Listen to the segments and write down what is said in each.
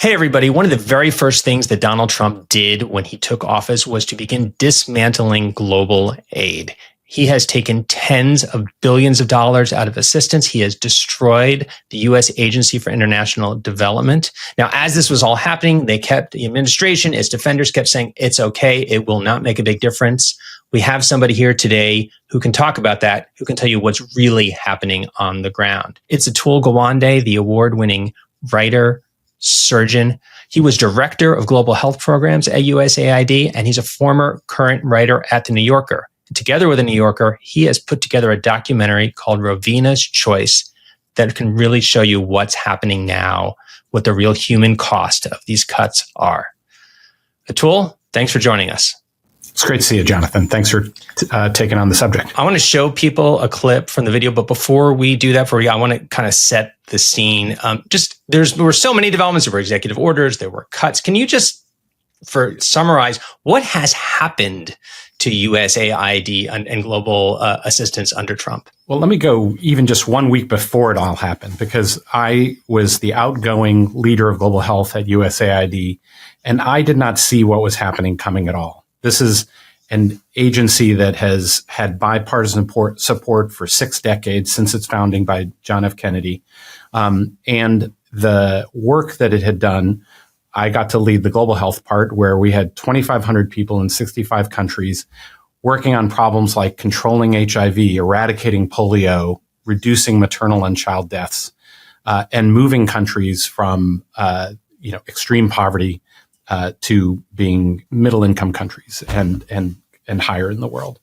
Hey, everybody. One of the very first things that Donald Trump did when he took office was to begin dismantling global aid. He has taken tens of billions of dollars out of assistance. He has destroyed the U.S. Agency for International Development. Now, as this was all happening, the administration, its defenders kept saying, it's okay. It will not make a big difference. We have somebody here today who can talk about that, who can tell you what's really happening on the ground. It's Atul Gawande, the award-winning writer, surgeon. He was director of global health programs at USAID, and he's a former current writer at The New Yorker. Together with The New Yorker, he has put together a documentary called Rovina's Choice that can really show you what's happening now, what the real human cost of these cuts are. Atul, thanks for joining us. It's great to see you, Jonathan. Thanks for taking on the subject. I want to show people a clip from the video, but before we do that, I want to kind of set the scene. There were so many developments. There were executive orders. There were cuts. Can you just summarize what has happened to USAID and global assistance under Trump? Well, let me go even just 1 week before it all happened, because I was the outgoing leader of global health at USAID, and I did not see what was happening coming at all. This is an agency that has had bipartisan support for 6 decades since its founding by John F. Kennedy. And the work that it had done, I got to lead the global health part, where we had 2,500 people in 65 countries working on problems like controlling HIV, eradicating polio, reducing maternal and child deaths, and moving countries from extreme poverty to being middle-income countries and higher in the world.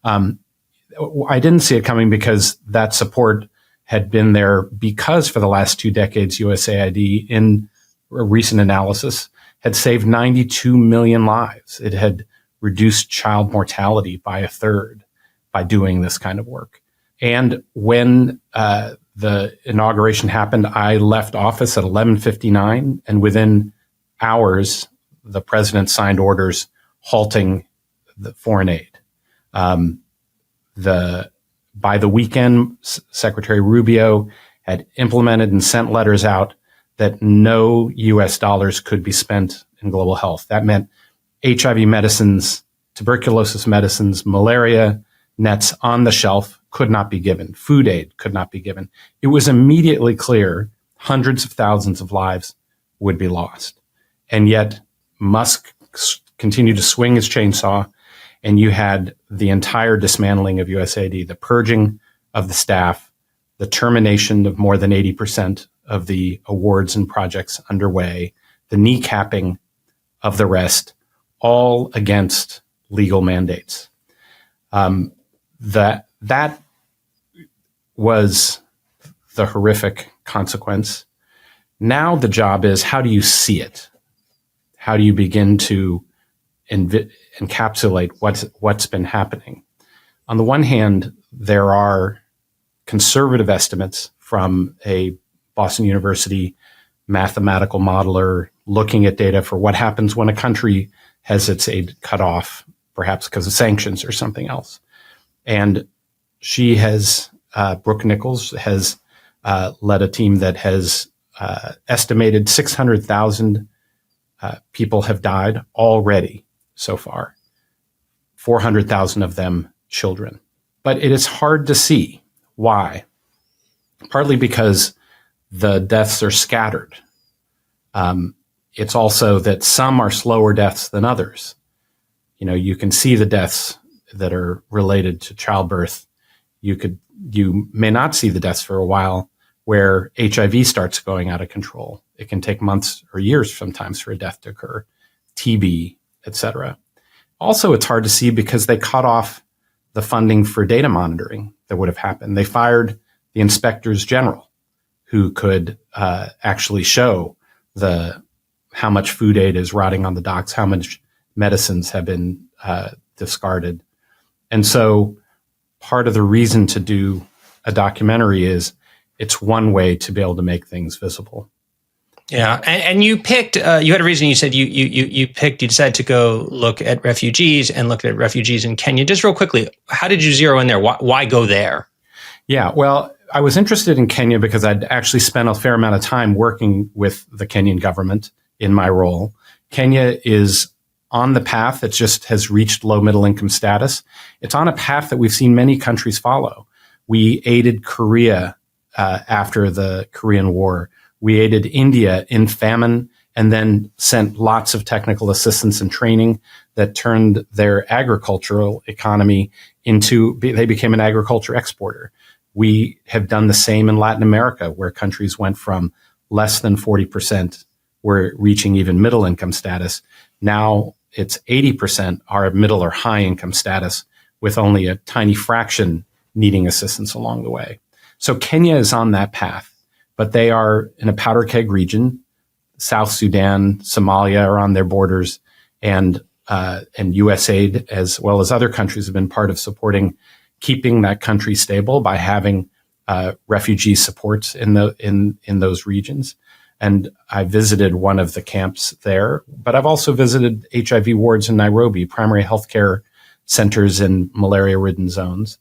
I didn't see it coming because that support had been there because for the last 2 decades, USAID, in a recent analysis, had saved 92 million lives. It had reduced child mortality by 1/3 by doing this kind of work. And when the inauguration happened, I left office at 11:59, and within hours, the president signed orders halting the foreign aid. By the weekend, Secretary Rubio had implemented and sent letters out that no U.S. dollars could be spent in global health. That meant HIV medicines, tuberculosis medicines, malaria nets on the shelf could not be given. Food aid could not be given. It was immediately clear hundreds of thousands of lives would be lost. And yet Musk continued to swing his chainsaw, and you had the entire dismantling of USAID, the purging of the staff, the termination of more than 80% of the awards and projects underway, the kneecapping of the rest, all against legal mandates. That was the horrific consequence. Now the job is, how do you see it? How do you begin to encapsulate what's been happening? On the one hand, there are conservative estimates from a Boston University mathematical modeler looking at data for what happens when a country has its aid cut off, perhaps because of sanctions or something else. And she has, Brooke Nichols has led a team that has estimated 600,000 people have died already so far, 400,000 of them children. But it is hard to see. Why? Partly because the deaths are scattered. It's also that some are slower deaths than others. You can see the deaths that are related to childbirth. You may not see the deaths for a while where HIV starts going out of control. It can take months or years sometimes for a death to occur, TB, et cetera. Also, it's hard to see because they cut off the funding for data monitoring that would have happened. They fired the inspectors general who could actually show how much food aid is rotting on the docks, how much medicines have been discarded. And so part of the reason to do a documentary is it's one way to be able to make things visible. Yeah, and you picked. You had a reason. You said you decided to go look at refugees and look at refugees in Kenya. Just real quickly, how did you zero in there? Why go there? Yeah, well, I was interested in Kenya because I'd actually spent a fair amount of time working with the Kenyan government in my role. Kenya is on the path that just has reached low middle income status. It's on a path that we've seen many countries follow. We aided Korea after the Korean War. We aided India in famine and then sent lots of technical assistance and training that turned their agricultural economy into, they became an agriculture exporter. We have done the same in Latin America, where countries went from less than 40% were reaching even middle income status. Now it's 80% are middle or high income status, with only a tiny fraction needing assistance along the way. So Kenya is on that path, but they are in a powder keg region. South Sudan, Somalia are on their borders, and USAID, as well as other countries, have been part of supporting keeping that country stable by having refugee supports in those regions. And I visited one of the camps there, but I've also visited HIV wards in Nairobi, primary healthcare centers in malaria-ridden zones.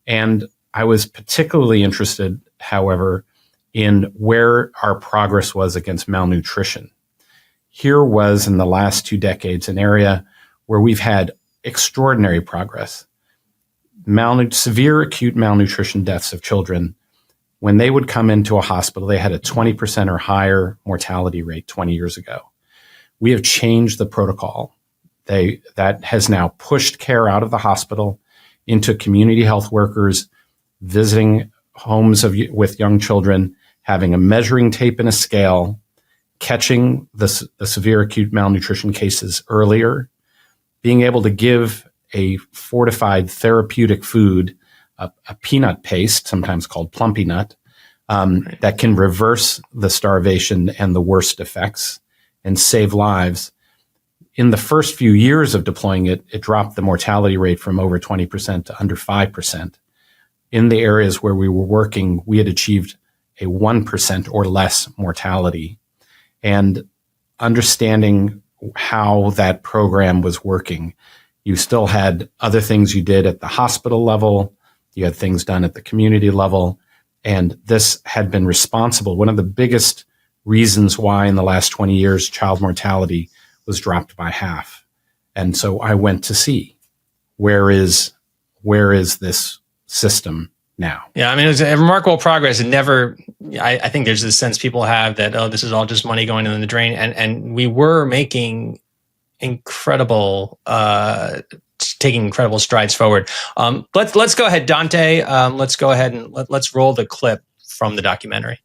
And I was particularly interested, however, in where our progress was against malnutrition. Here was, in the last 2 decades, an area where we've had extraordinary progress. Severe acute malnutrition deaths of children, when they would come into a hospital, they had a 20% or higher mortality rate 20 years ago. We have changed the protocol. That has now pushed care out of the hospital into community health workers visiting homes with young children, having a measuring tape and a scale, catching the severe acute malnutrition cases earlier, being able to give a fortified therapeutic food, a peanut paste, sometimes called plumpy nut, that can reverse the starvation and the worst effects and save lives. In the first few years of deploying it, it dropped the mortality rate from over 20% to under 5%. In the areas where we were working, we had achieved a 1% or less mortality. And understanding how that program was working, you still had other things you did at the hospital level, you had things done at the community level, and this had been responsible. One of the biggest reasons why in the last 20 years child mortality was dropped by half. And so I went to see where is this system now. Yeah, I mean, it was a remarkable progress. And I think there's this sense people have that, oh, this is all just money going in the drain. And we were making taking incredible strides forward. Let's go ahead, Dante. Let's go ahead and let's roll the clip from the documentary.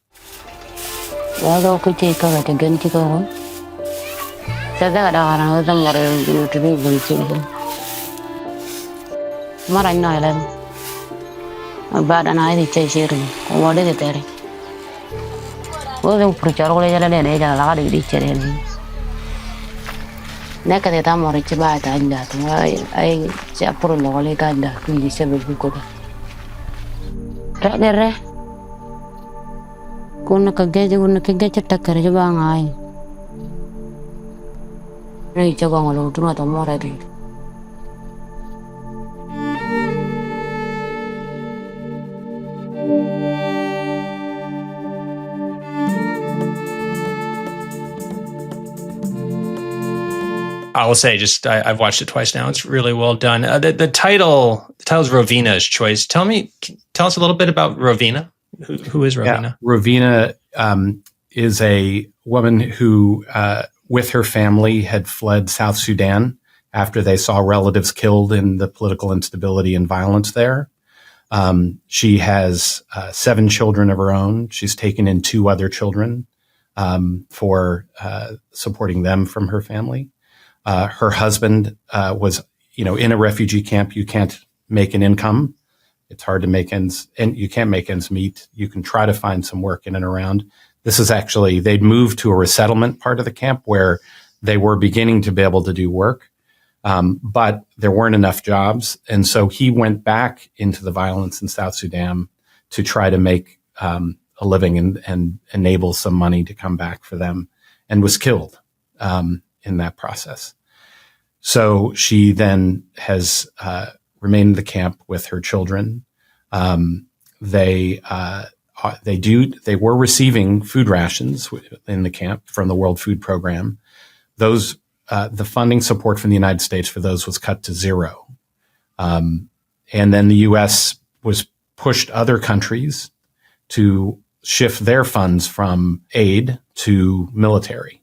Neka ta mori ci ba ta inda to ai ci apuro lo le ka da tu di se bu ko ta dere kun ka ge takkare ci ba ngai nei ci go ngolo tu to more di I will say, I've watched it twice now. It's really well done. The title is Rovina's Choice. Tell us a little bit about Rovina. Who is Rovina? Yeah. Rovina is a woman who, with her family, had fled South Sudan after they saw relatives killed in the political instability and violence there. She has 7 children of her own. She's taken in 2 other children for supporting them from her family. Her husband was, in a refugee camp. You can't make an income. It's hard to make ends, and you can't make ends meet. You can try to find some work in and around. This is actually, they'd moved to a resettlement part of the camp where they were beginning to be able to do work, but there weren't enough jobs. And so he went back into the violence in South Sudan to try to make a living and enable some money to come back for them, and was killed in that process. So she then has remained in the camp with her children. They they were receiving food rations in the camp from the World Food Program. Those, the funding support from the United States for those was cut to zero. And then the U.S. was pushed other countries to shift their funds from aid to military,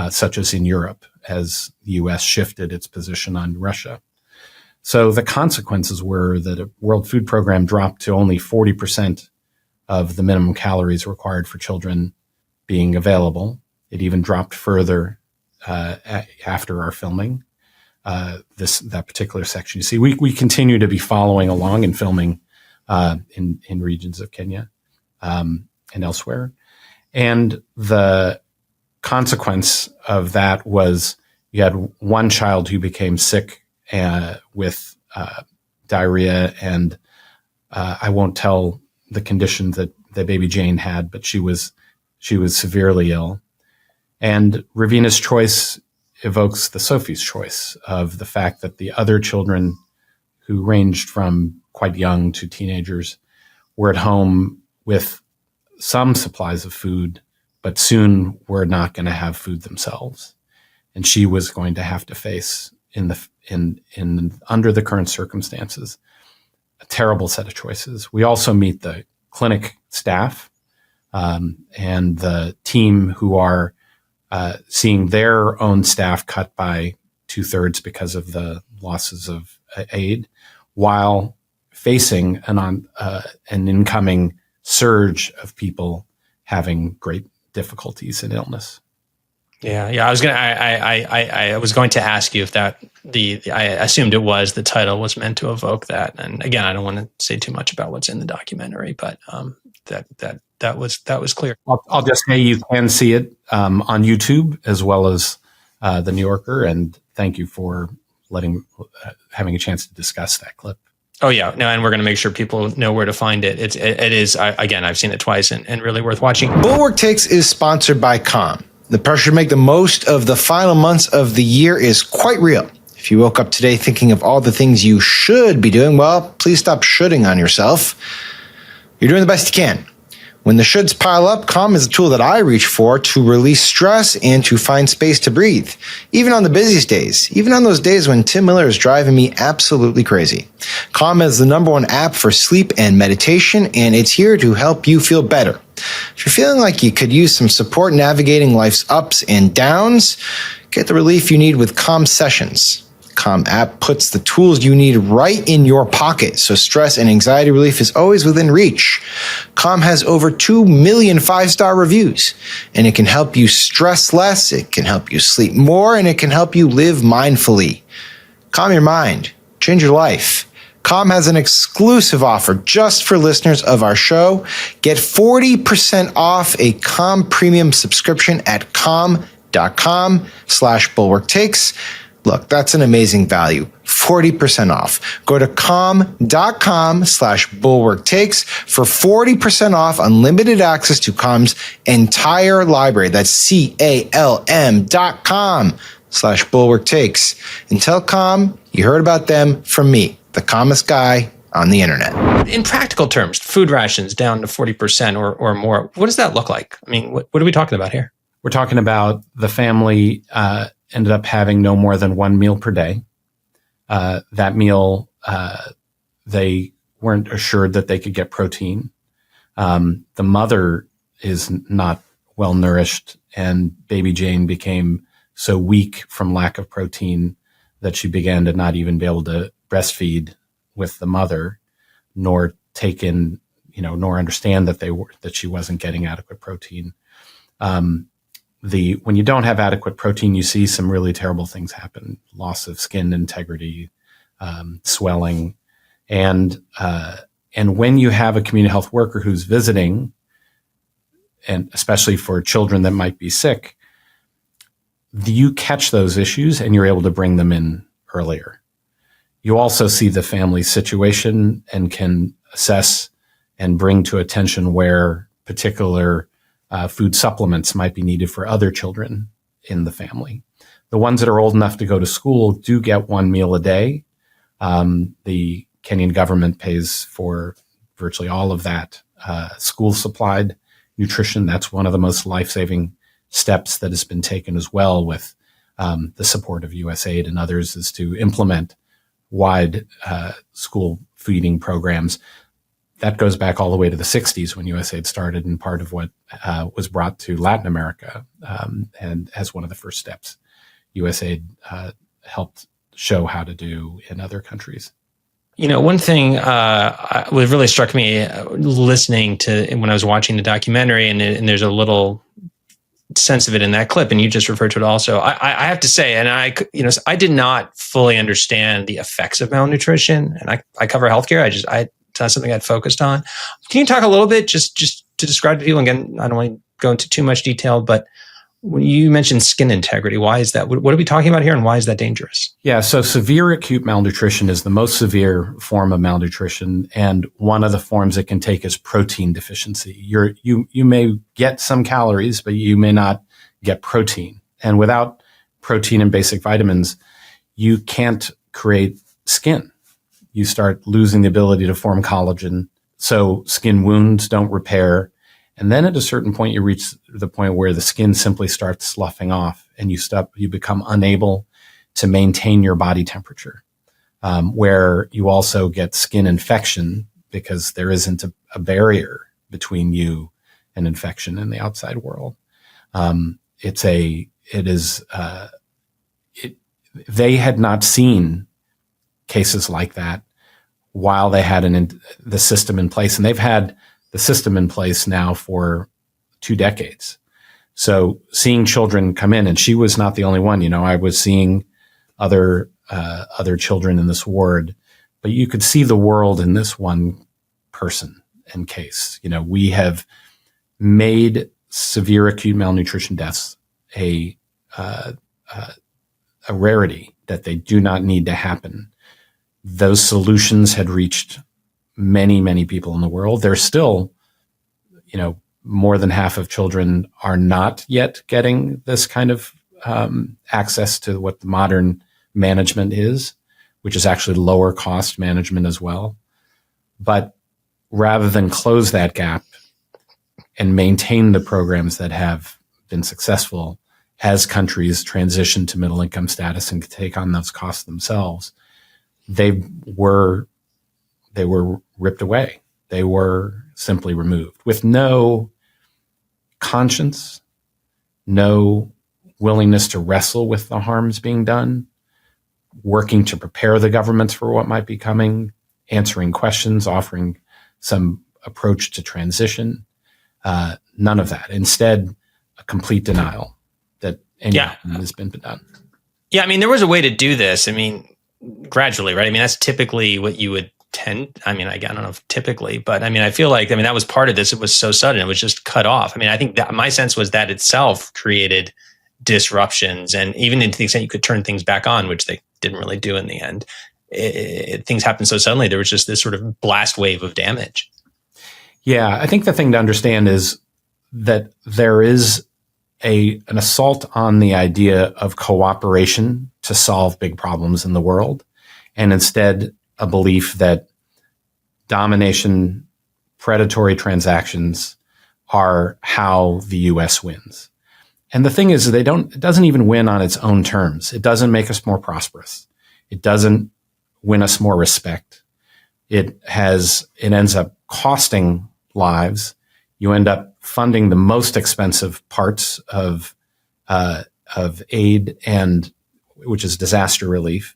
such as in Europe, as the U.S. shifted its position on Russia. So the consequences were that a World Food Program dropped to only 40% of the minimum calories required for children being available. It even dropped further after our filming. That particular section. You see, we continue to be following along and filming in regions of Kenya and elsewhere. And the consequence of that was you had one child who became sick with diarrhea, and I won't tell the condition that baby Jane had, but she was severely ill. And Rovina's choice evokes the Sophie's choice of the fact that the other children, who ranged from quite young to teenagers, were at home with some supplies of food, but soon were not going to have food themselves. And she was going to have to face under the current circumstances, a terrible set of choices. We also meet the clinic staff and the team who are seeing their own staff cut by 2/3 because of the losses of aid, while facing an incoming surge of people having great difficulties and illness. Yeah. I was going to ask you if I assumed it was, the title was meant to evoke that. And again, I don't want to say too much about what's in the documentary, but that was clear. I'll just say you can see it on YouTube as well as the New Yorker, and thank you for having a chance to discuss that clip. Oh yeah, no, and we're going to make sure people know where to find it. It is again, I've seen it twice and really worth watching. Bulwark Takes is sponsored by Calm. The pressure to make the most of the final months of the year is quite real. If you woke up today thinking of all the things you should be doing, well, please stop shoulding on yourself. You're doing the best you can. When the shoulds pile up, Calm is a tool that I reach for to release stress and to find space to breathe. Even on the busiest days, even on those days when Tim Miller is driving me absolutely crazy. Calm is the #1 app for sleep and meditation, and it's here to help you feel better. If you're feeling like you could use some support navigating life's ups and downs, get the relief you need with Calm Sessions. Calm app puts the tools you need right in your pocket, so stress and anxiety relief is always within reach. Calm has over 2 million 5-star reviews, and it can help you stress less, it can help you sleep more, and it can help you live mindfully. Calm your mind, change your life. Calm has an exclusive offer just for listeners of our show. Get 40% off a Calm premium subscription at calm.com/bulwarktakes. Look, that's an amazing value. 40% off. Go to calm.com/bulwarktakes for 40% off unlimited access to Calm's entire library. That's calm.com/bulwarktakes. And tell Calm you heard about them from me, the calmest guy on the internet. In practical terms, food rations down to 40% or more. What does that look like? I mean, what are we talking about here? We're talking about the family ended up having no more than one meal per day. That meal, they weren't assured that they could get protein. The mother is not well nourished, and baby Jane became so weak from lack of protein that she began to not even be able to breastfeed with the mother, nor take in, nor understand that she wasn't getting adequate protein. When you don't have adequate protein, you see some really terrible things happen: loss of skin integrity, swelling, and when you have a community health worker who's visiting, and especially for children that might be sick, you catch those issues and you're able to bring them in earlier. You also see the family situation and can assess and bring to attention where particular food supplements might be needed for other children in the family. The ones that are old enough to go to school do get one meal a day. The Kenyan government pays for virtually all of that school supplied nutrition. That's one of the most life-saving steps that has been taken as well with the support of USAID and others, is to implement wide school feeding programs. That goes back all the way to the 60s when USAID started, and part of what was brought to Latin America, and as one of the first steps, USAID helped show how to do in other countries. One thing what really struck me listening to when I was watching the documentary, and there's a little sense of it in that clip, and you just referred to it also. I have to say, and I did not fully understand the effects of malnutrition, and I cover healthcare. It's not something I'd focused on. Can you talk a little bit, just to describe to people? Again, I don't want to go into too much detail, but when you mentioned skin integrity, why is that? What are we talking about here, and why is that dangerous? Yeah, so severe acute malnutrition is the most severe form of malnutrition, and one of the forms it can take is protein deficiency. You may get some calories, but you may not get protein. And without protein and basic vitamins, you can't create skin. You start losing the ability to form collagen, so skin wounds don't repair. And then at a certain point, you reach the point where the skin simply starts sloughing off, and you become unable to maintain your body temperature, where you also get skin infection because there isn't a barrier between you and infection in the outside world. They had not seen cases like that while they had the system in place, and they've had the system in place now for 2 decades. So seeing children come in, and she was not the only one. I was seeing other children in this ward, but you could see the world in this one person and case. We have made severe acute malnutrition deaths a rarity, that they do not need to happen. Those solutions had reached many, many people in the world. There's still, more than half of children are not yet getting this kind of access to what the modern management is, which is actually lower cost management as well. But rather than close that gap and maintain the programs that have been successful as countries transition to middle income status and take on those costs themselves, they were ripped away. They were simply removed with no conscience, no willingness to wrestle with the harms being done, working to prepare the governments for what might be coming, answering questions, offering some approach to transition. None of that. Instead, a complete denial that anything has been done. Yeah, there was a way to do this. Gradually, right? That's typically what you would tend. I don't know if typically, but I feel like, that was part of this. It was so sudden. It was just cut off. I think that my sense was that itself created disruptions, and even to the extent you could turn things back on, which they didn't really do in the end. Things happened so suddenly. There was just this sort of blast wave of damage. Yeah, I think the thing to understand is that there is an assault on the idea of cooperation to solve big problems in the world, and instead a belief that domination, predatory transactions are how the U.S. wins. And the thing is, it doesn't even win on its own terms. It doesn't make us more prosperous. It doesn't win us more respect. It ends up costing lives. You end up funding the most expensive parts of aid, and which is disaster relief,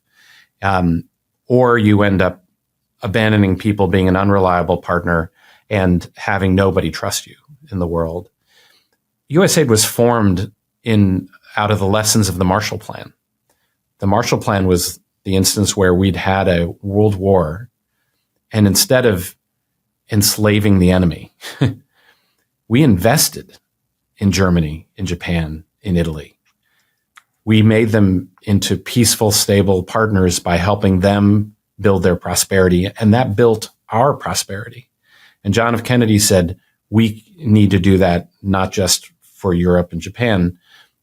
or you end up abandoning people, being an unreliable partner, and having nobody trust you in the world. USAID was formed out of the lessons of the Marshall Plan. The Marshall Plan was the instance where we'd had a world war, and instead of enslaving the enemy, we invested in Germany, in Japan, in Italy. We made them into peaceful, stable partners by helping them build their prosperity, and that built our prosperity. And John F. Kennedy said, we need to do that not just for Europe and Japan.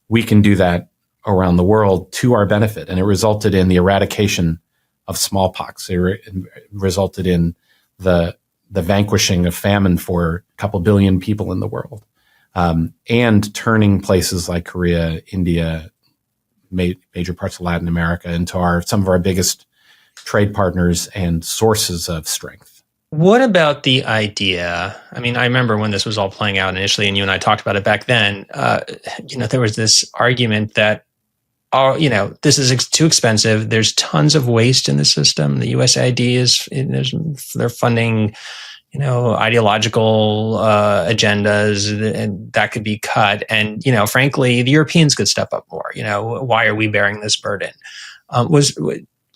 We can do that around the world to our benefit. And it resulted in the eradication of smallpox. It resulted in the the vanquishing of famine for a couple billion people in the world, and turning places like Korea, India, major parts of Latin America into some of our biggest trade partners and sources of strength. What about the idea? I mean, I remember when this was all playing out initially, and you and I talked about it back then. There was this argument that, this is too expensive. There's tons of waste in the system. The USAID they're funding, ideological agendas, and that could be cut. And frankly, the Europeans could step up more. Why are we bearing this burden?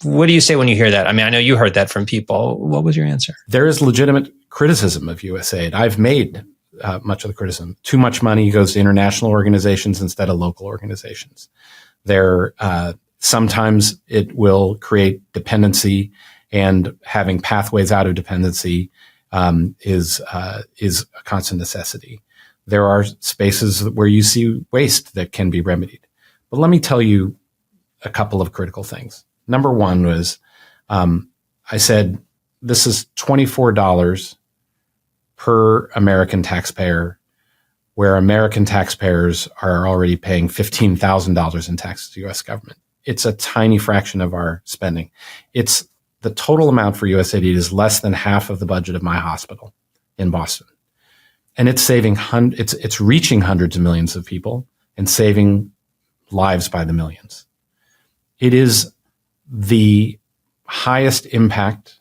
What do you say when you hear that? I mean, I know you heard that from people. What was your answer? There is legitimate criticism of USAID. I've made much of the criticism. Too much money goes to international organizations instead of local organizations. Sometimes it will create dependency, and having pathways out of dependency is a constant necessity. There are spaces where you see waste that can be remedied. But let me tell you a couple of critical things. Number one was, I said, this is $24 per American taxpayer, where American taxpayers are already paying $15,000 in taxes to the U.S. government. It's a tiny fraction of our spending. It's the total amount for USAID is less than half of the budget of my hospital in Boston. And it's it's reaching hundreds of millions of people and saving lives by the millions. It is the highest impact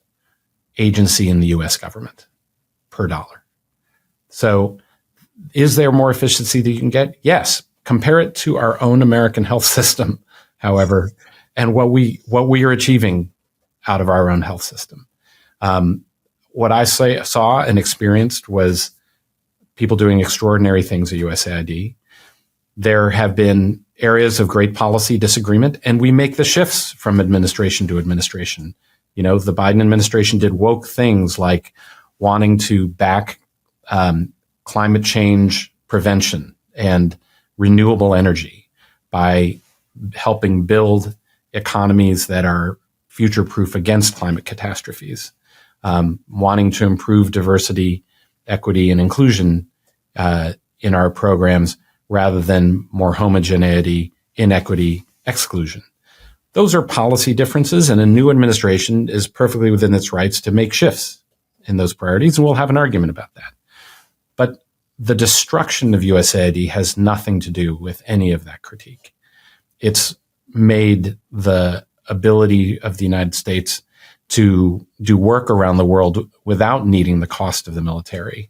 agency in the U.S. government per dollar. So is there more efficiency that you can get? Yes. Compare it to our own American health system, however, and what we are achieving out of our own health system. What I saw and experienced was people doing extraordinary things at USAID. There have been areas of great policy disagreement, and we make the shifts from administration to administration. The Biden administration did woke things like wanting to back climate change prevention and renewable energy by helping build economies that are future-proof against climate catastrophes, wanting to improve diversity, equity, and inclusion in our programs rather than more homogeneity, inequity, exclusion. Those are policy differences, and a new administration is perfectly within its rights to make shifts in those priorities, and we'll have an argument about that. But the destruction of USAID has nothing to do with any of that critique. It's made the ability of the United States to do work around the world without needing the cost of the military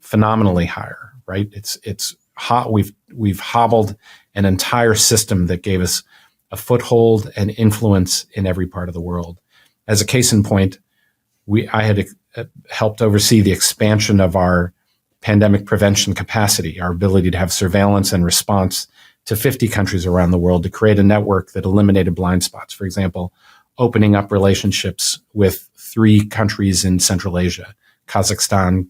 phenomenally higher, right? It's hot. We've hobbled an entire system that gave us a foothold and influence in every part of the world. As a case in point, I had helped oversee the expansion of our pandemic prevention capacity, our ability to have surveillance and response to 50 countries around the world to create a network that eliminated blind spots. For example, opening up relationships with 3 countries in Central Asia, Kazakhstan,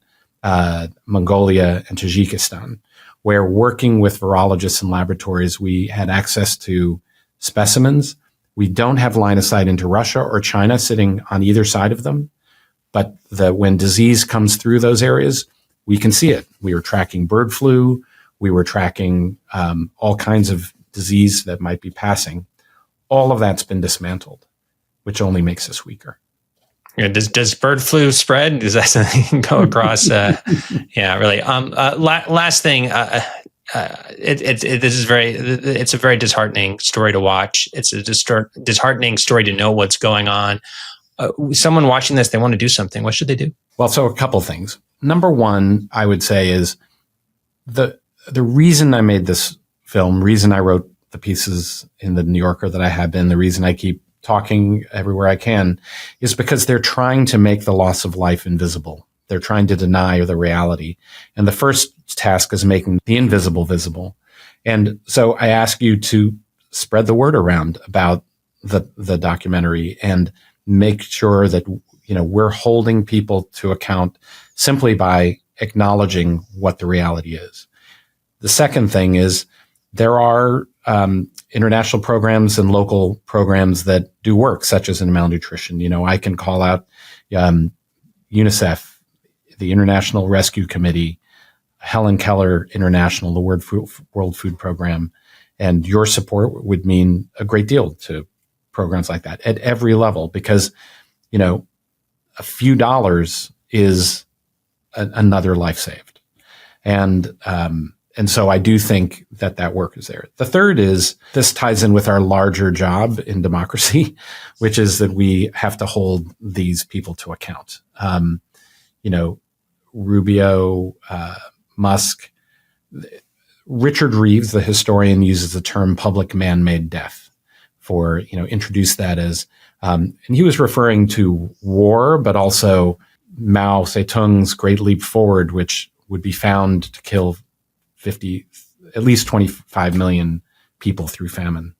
Mongolia, and Tajikistan, where working with virologists and laboratories, we had access to specimens. We don't have line of sight into Russia or China sitting on either side of them, but when disease comes through those areas, we can see it. We were tracking bird flu. We were tracking all kinds of disease that might be passing. All of that's been dismantled, which only makes us weaker. Yeah, does bird flu spread? Does that something go across? Yeah, really. Last thing. It's a very disheartening story to watch. It's a disheartening story to know what's going on. Someone watching this, they want to do something. What should they do? Well, so a couple things. Number one, I would say is the reason I made this film, reason I wrote the pieces in the New Yorker that I have been, the reason I keep talking everywhere I can, is because they're trying to make the loss of life invisible. They're trying to deny the reality. And the first task is making the invisible visible. And so I ask you to spread the word around about the documentary and make sure that, we're holding people to account simply by acknowledging what the reality is. The second thing is there are international programs and local programs that do work, such as in malnutrition. I can call out, UNICEF, the International Rescue Committee, Helen Keller International, the World Food Program, and your support would mean a great deal to programs like that at every level, because, a few dollars is another life saved. And so I do think that work is there. The third is, this ties in with our larger job in democracy, which is that we have to hold these people to account. Rubio, Musk, Richard Reeves, the historian, uses the term public man-made death for, introduce that as, and he was referring to war, but also Mao Zedong's Great Leap Forward, which would be found to kill at least 25 million people through famine.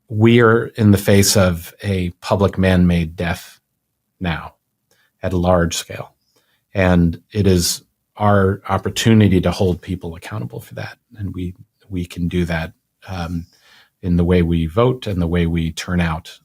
We are in the face of a public man-made death now at a large scale. And it is our opportunity to hold people accountable for that. And we can do that in the way we vote and the way we turn out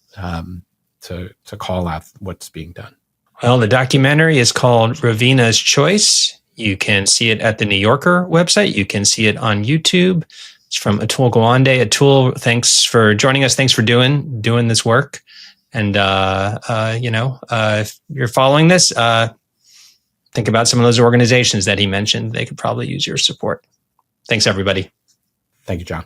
to call out what's being done. Well, the documentary is called Rovina's Choice. You can see it at the New Yorker website. You can see it on YouTube. It's from Atul Gawande. Atul, thanks for joining us. Thanks for doing this work. And, if you're following this, think about some of those organizations that he mentioned. They could probably use your support. Thanks, everybody. Thank you, John.